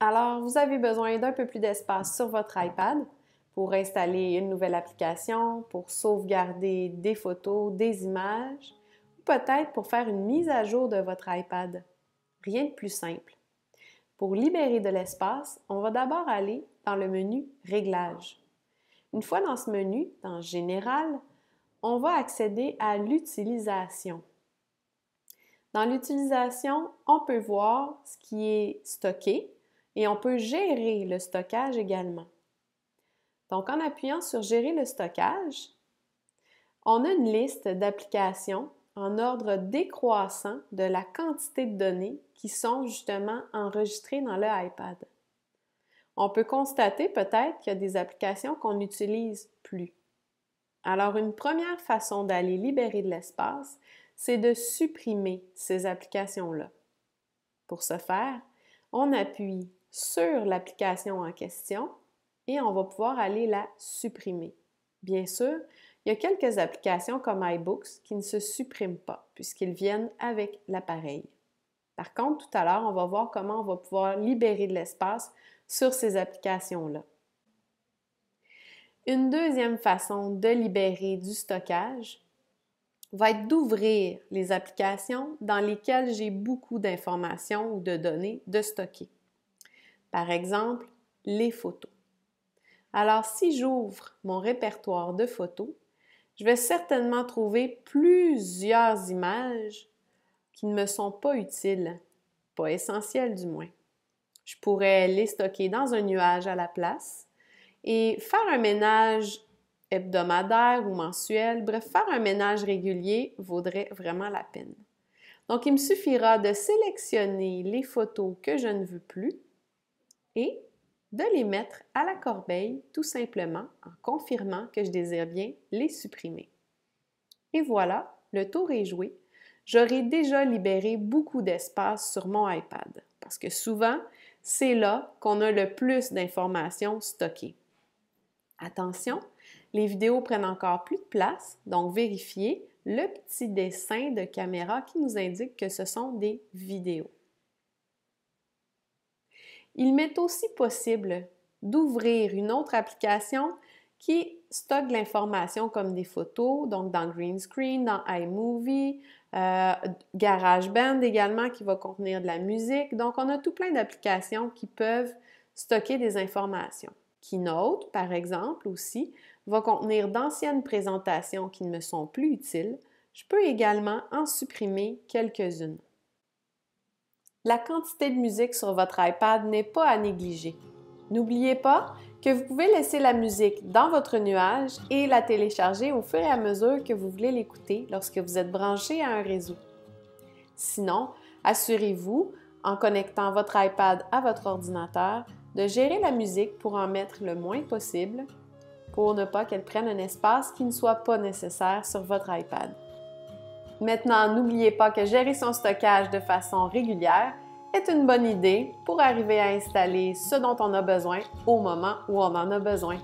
Alors, vous avez besoin d'un peu plus d'espace sur votre iPad pour installer une nouvelle application, pour sauvegarder des photos, des images, ou peut-être pour faire une mise à jour de votre iPad. Rien de plus simple. Pour libérer de l'espace, on va d'abord aller dans le menu Réglages. Une fois dans ce menu, dans Général, on va accéder à l'utilisation. Dans l'utilisation, on peut voir ce qui est stocké et on peut gérer le stockage également. Donc, en appuyant sur Gérer le stockage, on a une liste d'applications en ordre décroissant de la quantité de données qui sont justement enregistrées dans le iPad. On peut constater peut-être qu'il y a des applications qu'on n'utilise plus. Alors, une première façon d'aller libérer de l'espace, c'est de supprimer ces applications-là. Pour ce faire, on appuie sur l'application en question et on va pouvoir aller la supprimer. Bien sûr, il y a quelques applications comme iBooks qui ne se suppriment pas puisqu'ils viennent avec l'appareil. Par contre, tout à l'heure, on va voir comment on va pouvoir libérer de l'espace sur ces applications-là. Une deuxième façon de libérer du stockage va être d'ouvrir les applications dans lesquelles j'ai beaucoup d'informations ou de données de stocker. Par exemple, les photos. Alors, si j'ouvre mon répertoire de photos, je vais certainement trouver plusieurs images qui ne me sont pas utiles, pas essentielles du moins. Je pourrais les stocker dans un nuage à la place et faire un ménage hebdomadaire ou mensuel, bref, faire un ménage régulier vaudrait vraiment la peine. Donc, il me suffira de sélectionner les photos que je ne veux plus et de les mettre à la corbeille tout simplement en confirmant que je désire bien les supprimer. Et voilà, le tour est joué. J'aurai déjà libéré beaucoup d'espace sur mon iPad parce que souvent, c'est là qu'on a le plus d'informations stockées. Attention, les vidéos prennent encore plus de place, donc vérifiez le petit dessin de caméra qui nous indique que ce sont des vidéos. Il m'est aussi possible d'ouvrir une autre application qui stocke l'information comme des photos, donc dans Green Screen, dans iMovie, GarageBand également qui va contenir de la musique. Donc, on a tout plein d'applications qui peuvent stocker des informations. Keynote, par exemple, aussi, va contenir d'anciennes présentations qui ne me sont plus utiles. Je peux également en supprimer quelques-unes. La quantité de musique sur votre iPad n'est pas à négliger. N'oubliez pas que vous pouvez laisser la musique dans votre nuage et la télécharger au fur et à mesure que vous voulez l'écouter lorsque vous êtes branché à un réseau. Sinon, assurez-vous, en connectant votre iPad à votre ordinateur, de gérer la musique pour en mettre le moins possible pour ne pas qu'elle prenne un espace qui ne soit pas nécessaire sur votre iPad. Maintenant, n'oubliez pas que gérer son stockage de façon régulière est une bonne idée pour arriver à installer ce dont on a besoin au moment où on en a besoin.